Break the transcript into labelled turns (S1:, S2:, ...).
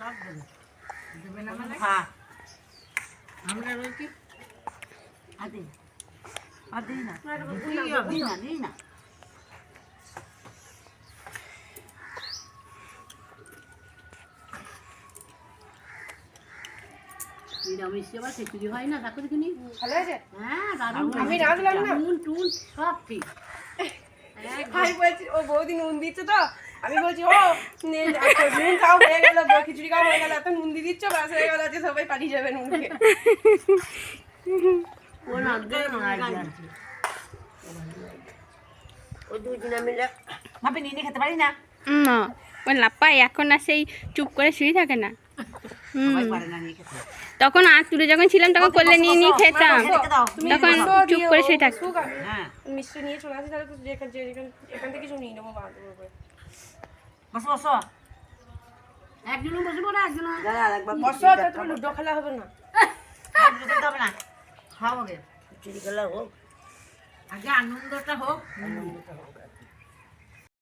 S1: সব দেবে দেবে না মানে হ্যাঁ আমরা বলছি আদি আদি না দিই না নিরামিষ আবার খিচুড়ি হয় না দেখো দেখিনি
S2: ভালো হয়েছে?
S1: হ্যাঁ দারুণ
S2: আমি রাঁধলাম না।
S1: নুন টুন সব ঠিক
S2: আমি বলছি ও বৌদি নুন দিচ্ছে তো আমি বলছি ও নুন খাওয়া হয়ে গেল খিচুড়ি খাওয়া হয়ে গেল এত নুন দিয়ে দিচ্ছ বাস হয়ে গেল যে সবাই পাঠিয়ে যাবে নুন খেয়ে
S1: ও না ও দুজনে মিলে ভাবে নিয়ে খেতে পারি না
S3: না ওই লাপ্পাই এখন আর সেই চুপ করে শুয়ে থাকে না
S1: সবাই পারে না নিয়ে খেতে
S3: তখন আতুরে যখন ছিলাম তখন করলে নিয়ে নিয়ে খেতাম তখন চুপ করে শুয়ে থাকতো
S1: হ্যাঁ
S2: মিষ্টি নিয়ে চলে আসি তাহলে তো এখান থেকে কিছু নিয়ে নেবো বাঁধবো
S1: বসো বসো একজন বসবো না একজন
S2: বসো তোমার লুডো খেলা হবে না
S1: হবে না খাও আগে খিচুড়ি খেলা হোক আগে আনন্দটা হোক